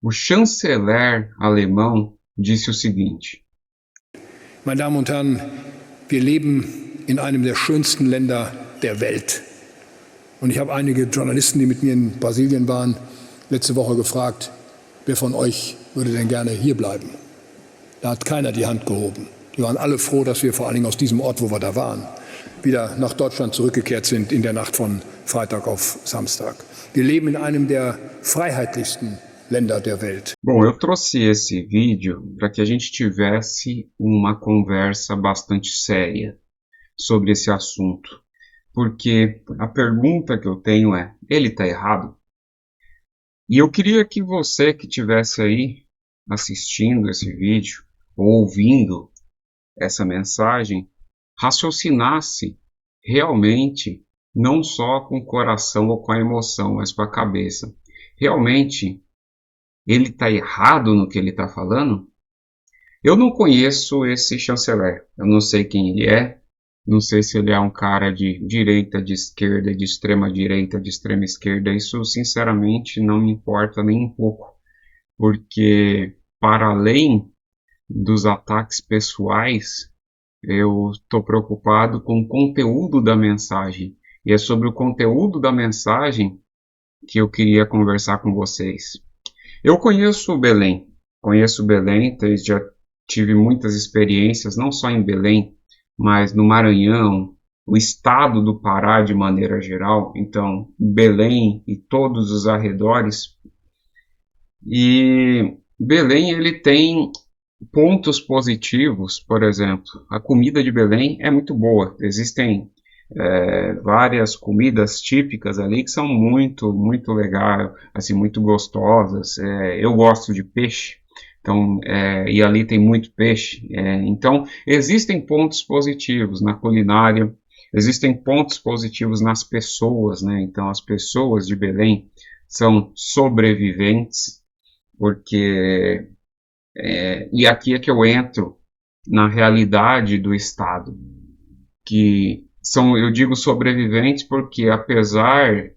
o chanceler alemão disse o seguinte: Meine Damen und Herren, wir leben in einem der schönsten Länder der Welt. Und ich habe einige Journalisten, die mit mir in Brasilien waren, letzte Woche gefragt, wer von euch würde denn gerne hier bleiben? Da hat keiner die Hand gehoben. Die waren alle froh, dass wir vor allen Dingen aus diesem Ort, wo wir da waren, wieder nach Deutschland zurückgekehrt sind in der Nacht von Freitag auf Samstag. Wir leben in einem der freiheitlichsten Länder der Welt. Bom, eu trouxe esse vídeo para que a gente tivesse uma conversa bastante séria sobre esse assunto. Porque a pergunta que eu tenho é, ele está errado? E eu queria que você que estivesse aí assistindo esse vídeo, ou ouvindo essa mensagem, raciocinasse realmente, não só com o coração ou com a emoção, mas com a cabeça. Realmente, ele está errado no que ele está falando? Eu não conheço esse chanceler, eu não sei quem ele é, não sei se ele é um cara de direita, de esquerda, de extrema direita, de extrema esquerda. Isso, sinceramente, não me importa nem um pouco. Porque, para além dos ataques pessoais, eu estou preocupado com o conteúdo da mensagem. E é sobre o conteúdo da mensagem que eu queria conversar com vocês. Eu conheço Belém, já tive muitas experiências, não só em Belém, mas no Maranhão, o estado do Pará de maneira geral, então Belém e todos os arredores. E Belém ele tem pontos positivos, por exemplo, a comida de Belém é muito boa, existem várias comidas típicas ali que são muito legais, assim, muito gostosas. Eu gosto de peixe. Então, e ali tem muito peixe. Então, existem pontos positivos na culinária, existem pontos positivos nas pessoas, né? Então, as pessoas de Belém são sobreviventes, porque... e aqui é que eu entro na realidade do Estado, que são, eu digo sobreviventes porque, apesar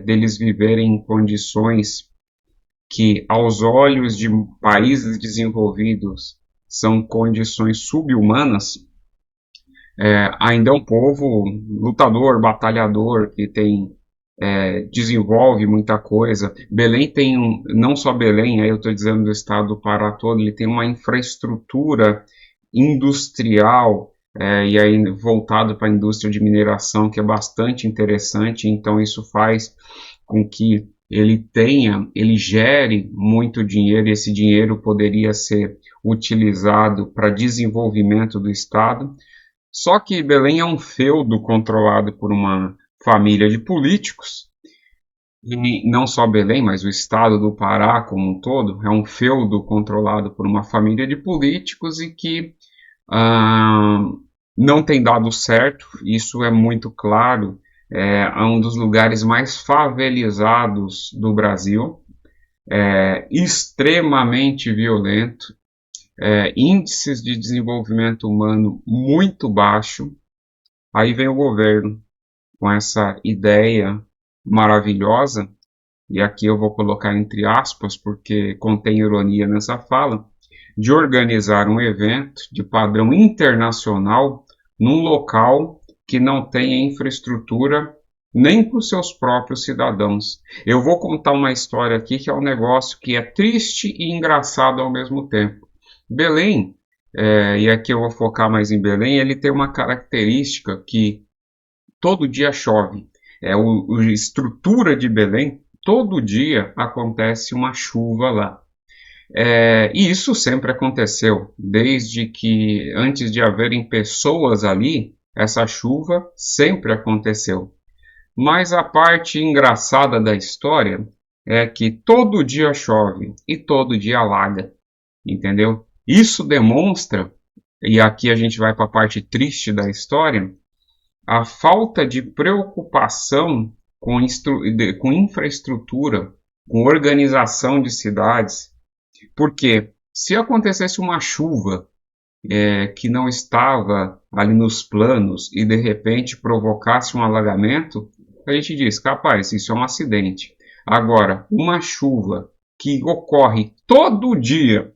deles viverem em condições que aos olhos de países desenvolvidos são condições subhumanas, ainda é um povo lutador, batalhador, que desenvolve muita coisa. Belém tem, não só Belém, aí eu estou dizendo do estado do Pará todo, ele tem uma infraestrutura industrial, e aí voltado para a indústria de mineração, que é bastante interessante. Então isso faz com que ele gere muito dinheiro, e esse dinheiro poderia ser utilizado para desenvolvimento do Estado. Só que Belém é um feudo controlado por uma família de políticos, e não só Belém, mas o Estado do Pará como um todo, é um feudo controlado por uma família de políticos e que não tem dado certo. Isso é muito claro. É um dos lugares mais favelizados do Brasil, extremamente violento, índices de desenvolvimento humano muito baixo. Aí vem o governo com essa ideia maravilhosa, e aqui eu vou colocar entre aspas porque contém ironia nessa fala, de organizar um evento de padrão internacional num local que não tem infraestrutura nem para os seus próprios cidadãos. Eu vou contar uma história aqui que é um negócio que é triste e engraçado ao mesmo tempo. Belém, e aqui eu vou focar mais em Belém, ele tem uma característica que todo dia chove. A estrutura de Belém, todo dia acontece uma chuva lá. E isso sempre aconteceu, desde que antes de haverem pessoas ali, essa chuva sempre aconteceu. Mas a parte engraçada da história é que todo dia chove e todo dia alaga, entendeu? Isso demonstra, e aqui a gente vai para a parte triste da história, a falta de preocupação com infraestrutura, com organização de cidades. Porque se acontecesse uma chuva que não estava ali nos planos e de repente provocasse um alagamento, a gente diz, capaz, isso é um acidente. Agora, uma chuva que ocorre todo dia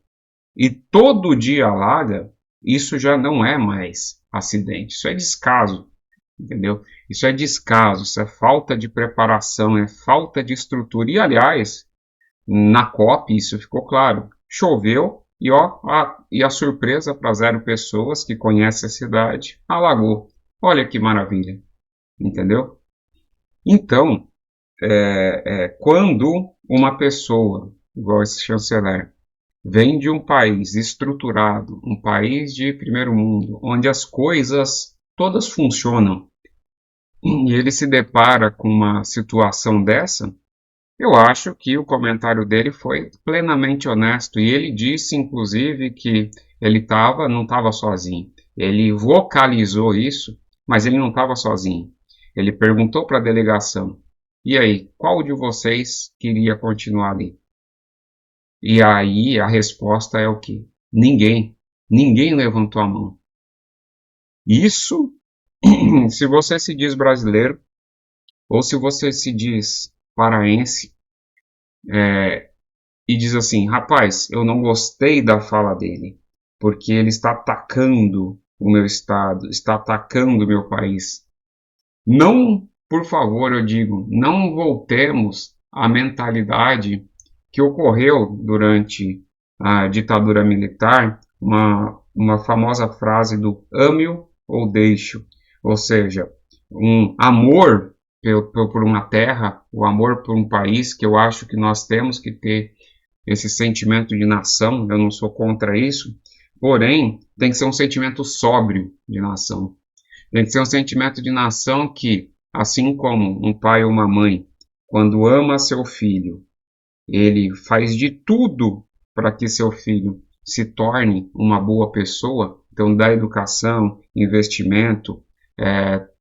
e todo dia alaga, isso já não é mais acidente, isso é descaso, entendeu? Isso é descaso, isso é falta de preparação, é falta de estrutura. E, aliás, na COP isso ficou claro. Choveu e, a surpresa para 0 pessoas que conhecem a cidade, alagou. Olha que maravilha, entendeu? Então, quando uma pessoa, igual esse chanceler, vem de um país estruturado, um país de primeiro mundo, onde as coisas todas funcionam, e ele se depara com uma situação dessa, eu acho que o comentário dele foi plenamente honesto. E ele disse, inclusive, que ele não estava sozinho. Ele vocalizou isso, mas ele não estava sozinho. Ele perguntou para a delegação: e aí, qual de vocês queria continuar ali? E aí a resposta é o quê? Ninguém. Ninguém levantou a mão. Isso, se você se diz brasileiro, ou se você se diz paraense, e diz assim: rapaz, eu não gostei da fala dele, porque ele está atacando o meu estado, está atacando o meu país. Não, por favor, eu digo, não voltemos à mentalidade que ocorreu durante a ditadura militar, uma famosa frase do ame-o ou deixe-o, ou seja, um amor por uma terra, o amor por um país, que eu acho que nós temos que ter esse sentimento de nação. Eu não sou contra isso, porém, tem que ser um sentimento sóbrio de nação. Tem que ser um sentimento de nação que, assim como um pai ou uma mãe, quando ama seu filho, ele faz de tudo para que seu filho se torne uma boa pessoa, então dá educação, investimento,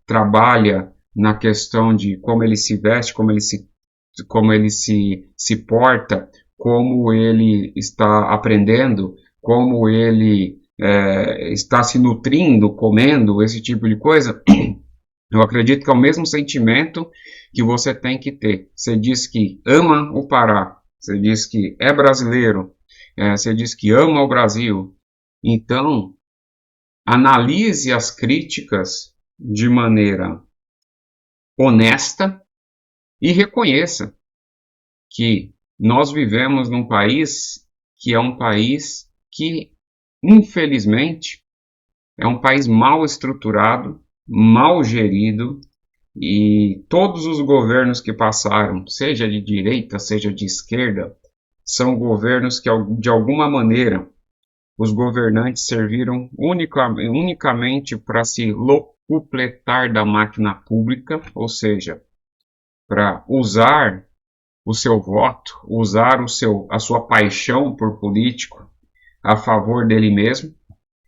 trabalha na questão de como ele se veste, como ele se porta, como ele está aprendendo, como ele está se nutrindo, comendo, esse tipo de coisa. Eu acredito que é o mesmo sentimento que você tem que ter. Você diz que ama o Pará, você diz que é brasileiro, você diz que ama o Brasil. Então, analise as críticas de maneira honesta e reconheça que nós vivemos num país que é um país que, infelizmente, é um país mal estruturado, mal gerido, e todos os governos que passaram, seja de direita, seja de esquerda, são governos que, de alguma maneira, os governantes serviram unicamente para se locupletar da máquina pública, ou seja, para usar o seu voto, usar a sua paixão por político a favor dele mesmo,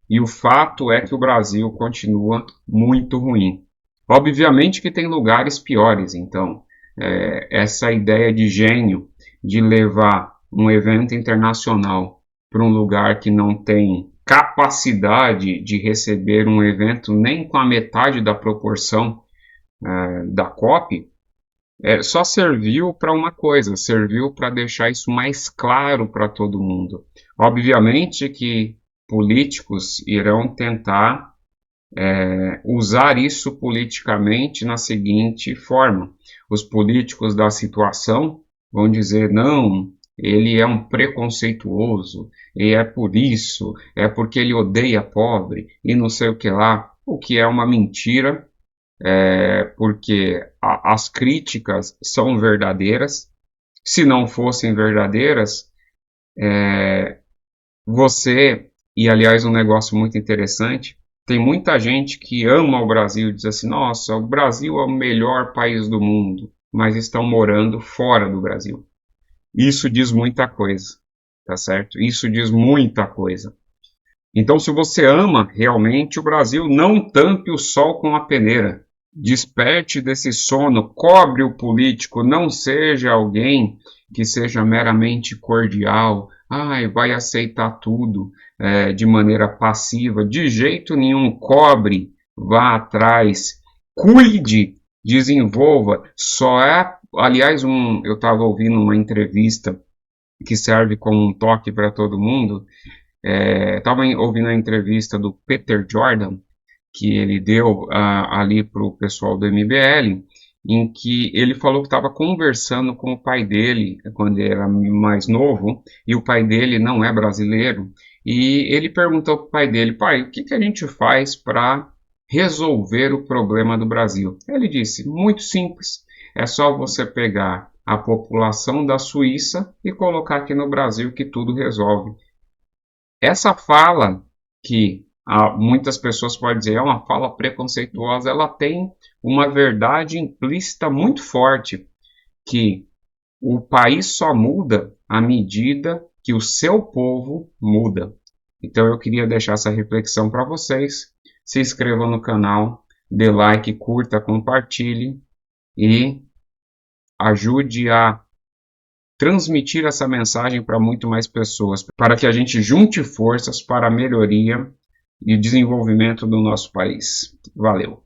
e o fato é que o Brasil continua muito ruim. Obviamente que tem lugares piores, então, essa ideia de gênio de levar um evento internacional para um lugar que não tem capacidade de receber um evento nem com a metade da proporção da COP, só serviu para uma coisa, serviu para deixar isso mais claro para todo mundo. Obviamente que políticos irão tentar usar isso politicamente na seguinte forma: os políticos da situação vão dizer, não, ele é um preconceituoso, e é por isso, é porque ele odeia pobre, e não sei o que lá, o que é uma mentira, porque as críticas são verdadeiras. Se não fossem verdadeiras, e aliás um negócio muito interessante, tem muita gente que ama o Brasil e diz assim: nossa, o Brasil é o melhor país do mundo, mas estão morando fora do Brasil. Isso diz muita coisa, tá certo? Isso diz muita coisa. Então, se você ama realmente o Brasil, não tampe o sol com a peneira. Desperte desse sono, cobre o político, não seja alguém que seja meramente cordial, vai aceitar tudo de maneira passiva. De jeito nenhum, cobre, vá atrás, cuide, desenvolva. Aliás, eu estava ouvindo uma entrevista que serve como um toque para todo mundo. Estava ouvindo a entrevista do Peter Jordan, que ele deu ali para o pessoal do MBL, em que ele falou que estava conversando com o pai dele quando ele era mais novo, e o pai dele não é brasileiro, e ele perguntou para o pai dele: pai, o que a gente faz para resolver o problema do Brasil? Ele disse: muito simples, é só você pegar a população da Suíça e colocar aqui no Brasil que tudo resolve. Essa fala, que muitas pessoas podem dizer é uma fala preconceituosa, ela tem uma verdade implícita muito forte, que o país só muda à medida que o seu povo muda. Então eu queria deixar essa reflexão para vocês. Se inscreva no canal, dê like, curta, compartilhe e ajude a transmitir essa mensagem para muito mais pessoas, para que a gente junte forças para a melhoria e desenvolvimento do nosso país. Valeu!